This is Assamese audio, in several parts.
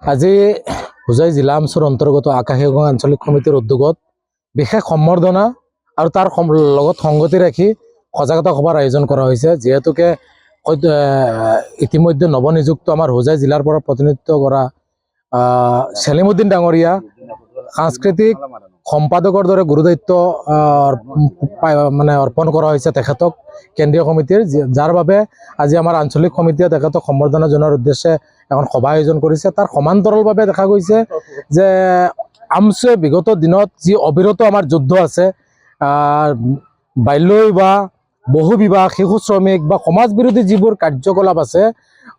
আজি হোজাই জিলা অঞ্চলৰ অন্তৰ্গত আকাশীগংগা আঞ্চলিক সমিতিৰ উদ্যোগত বিশেষ সম্বৰ্ধনা আৰু তাৰ লগত সংগতি ৰাখি সজাগতা সভাৰ আয়োজন কৰা হৈছে। যিহেতুকে ইতিমধ্যে নৱনিযুক্ত আমাৰ হোজাই জিলাৰ পৰা প্ৰতিনিধিত্ব কৰা চেলিমুদ্দিন ডাঙৰীয়া সাংস্কৃতিক সম্পাদকৰ দৰে গুৰুদায়িত্ব অৰ্পণ কৰা হৈছে তেখেতক কেন্দ্ৰীয় সমিতিৰ, যাৰ বাবে আজি আমাৰ আঞ্চলিক সমিতিয়ে তেখেতক সম্বৰ্ধনা জনোৱাৰ উদ্দেশ্যে এখন সভা আয়োজন কৰিছে। তাৰ সমান্তৰালভাৱে দেখা গৈছে যে আমছুৱে বিগত দিনত যি অবিৰত আমাৰ যুদ্ধ আছে, বাল্য বিবাহ, বহু বিবাহ, শিশু শ্ৰমিক বা সমাজ বিৰোধী যিবোৰ কাৰ্যকলাপ আছে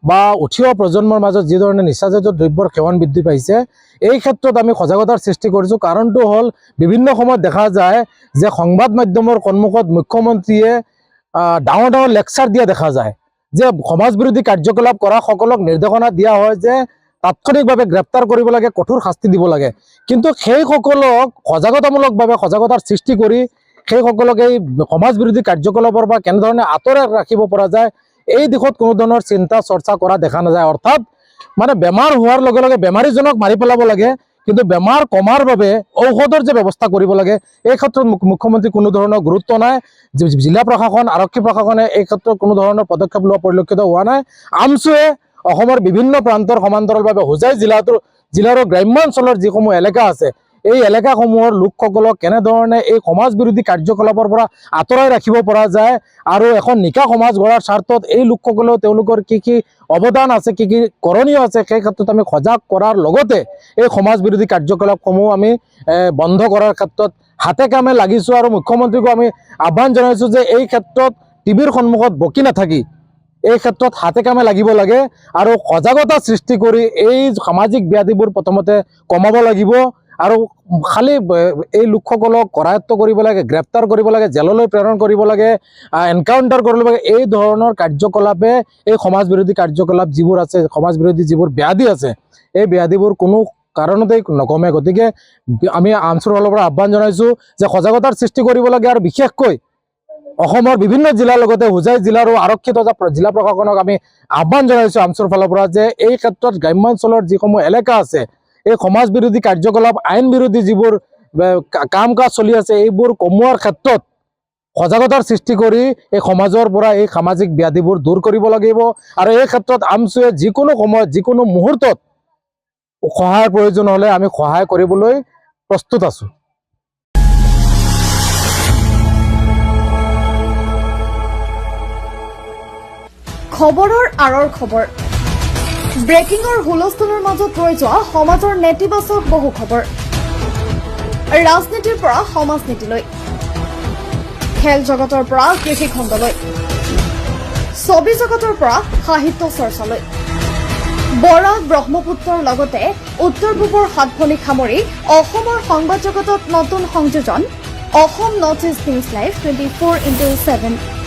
বা উঠি অহা প্ৰজন্মৰ মাজত যিধৰণে নিচাজাতীয় দ্ৰব্যৰ সেৱন বৃদ্ধি পাইছে, এই ক্ষেত্ৰত আমি সজাগতাৰ সৃষ্টি কৰিছোঁ। কাৰণটো হ'ল বিভিন্ন সময়ত দেখা যায় যে সংবাদ মাধ্যমৰ সন্মুখত মুখ্যমন্ত্ৰীয়ে ডাঙৰ ডাঙৰ লেকচাৰ দিয়া দেখা যায় যে সমাজ বিৰোধী কাৰ্যকলাপ কৰা সকলক নিৰ্দেশনা দিয়া হয় যে তাৎক্ষণিকভাৱে গ্ৰেপ্তাৰ কৰিব লাগে, কঠোৰ শাস্তি দিব লাগে। কিন্তু সেইসকলক সজাগতামূলকভাৱে সজাগতাৰ সৃষ্টি কৰি সেইসকলক এই সমাজ বিৰোধী কাৰ্যকলাপৰ পৰা কেনেধৰণে আঁতৰাই ৰাখিব পৰা যায়, এই দিশত কোনো ধৰণৰ চিন্তা চৰ্চা কৰা দেখা নাযায়। অৰ্থাৎ বেমাৰ হোৱাৰ লগে লগে বেমাৰীজনক মাৰি পেলাব লাগে, কিন্তু বেমাৰ কমাৰ বাবে ঔষধৰ যে ব্যৱস্থা কৰিব লাগে এই ক্ষেত্ৰত মুখ্যমন্ত্ৰী কোনো ধৰণৰ গুৰুত্ব নাই। জিলা প্ৰশাসন, আৰক্ষী প্ৰশাসনে এই ক্ষেত্ৰত কোনো ধৰণৰ পদক্ষেপ লোৱা পৰিলক্ষিত হোৱা নাই। আমছুৱে অসমৰ বিভিন্ন প্ৰান্তৰ সমান্তৰালভাৱে হোজাই জিলাৰ গ্ৰাম্যাঞ্চলৰ যিসমূহ এলেকা আছে, এই এলেকাসমূহৰ লোকসকলক কেনেধৰণে এই সমাজ বিৰোধী কাৰ্যকলাপৰ পৰা আঁতৰাই ৰাখিব পৰা যায় আৰু এখন নিকা সমাজ গঢ়াৰ স্বাৰ্থত এই লোকসকলেও তেওঁলোকৰ কি কি অৱদান আছে, কি কি কৰণীয় আছে, সেই ক্ষেত্ৰত আমি সজাগ কৰাৰ লগতে এই সমাজ বিৰোধী কাৰ্যকলাপসমূহ আমি বন্ধ কৰাৰ ক্ষেত্ৰত হাতে কামে লাগিছোঁ। আৰু মুখ্যমন্ত্ৰীকো আমি আহ্বান জনাইছোঁ যে এই ক্ষেত্ৰত টিভিৰ সন্মুখত বকি নাথাকি এই ক্ষেত্ৰত হাতে কামে লাগিব লাগে আৰু সজাগতা সৃষ্টি কৰি এই সামাজিক ব্যাধিবোৰ প্ৰথমতে কমাব লাগিব আৰু খালি এই লোকসকলক কৰায়ত্ব কৰিব লাগে, গ্ৰেপ্তাৰ কৰিব লাগে, জেললৈ প্ৰেৰণ কৰিব লাগে, এনকাউণ্টাৰ কৰিব লাগে। এই ধৰণৰ কাৰ্যকলাপে এই সমাজ বিৰোধী কাৰ্যকলাপ যিবোৰ আছে, সমাজ বিৰোধী যিবোৰ ব্যাধি আছে, এই ব্যাধিবোৰ কোনো কাৰণতেই নকমে। গতিকে আমি আমছুৰ ফালৰ পৰা আহ্বান জনাইছোঁ যে সজাগতাৰ সৃষ্টি কৰিব লাগে আৰু বিশেষকৈ অসমৰ বিভিন্ন জিলাৰ লগতে হোজাই জিলাৰো আৰক্ষী তথা জিলা প্ৰশাসনক আমি আহ্বান জনাইছোঁ আমছুৰ ফালৰ পৰা যে এই ক্ষেত্ৰত গ্ৰাম্যাঞ্চলৰ যিসমূহ এলেকা আছে, এই সমাজ বিৰোধী কাৰ্যকলাপ, আইন বিৰোধী যিবোৰ কাম কাজ চলি আছে, এইবোৰ কমোৱাৰ ক্ষেত্ৰত সজাগতাৰ সৃষ্টি কৰি এই সমাজৰ পৰা এই সামাজিক ব্যাধিবোৰ দূৰ কৰিব লাগিব। আৰু এই ক্ষেত্ৰত আমছুৱে যিকোনো সময়ত, যিকোনো মুহূৰ্তত সহায়ৰ প্ৰয়োজন হ'লে আমি সহায় কৰিবলৈ প্ৰস্তুত আছোঁ। খবৰৰ আঁৰৰ খবৰ, ব্ৰেকিঙৰ হুলস্থুলৰ মাজত ৰৈ যোৱা সমাজৰ নেতিবাচক বহু খবৰ, ৰাজনীতিৰ পৰা সমাজ নীতিলৈ, খেল জগতৰ পৰা কৃষি খণ্ডলৈ, ছবি জগতৰ পৰা সাহিত্য চৰ্চালৈ, বৰাক ব্ৰহ্মপুত্ৰৰ লগতে উত্তৰ পূবৰ সাতভনীক সামৰি অসমৰ সংবাদ জগতত নতুন সংযোজন Assam north east news live 24/7।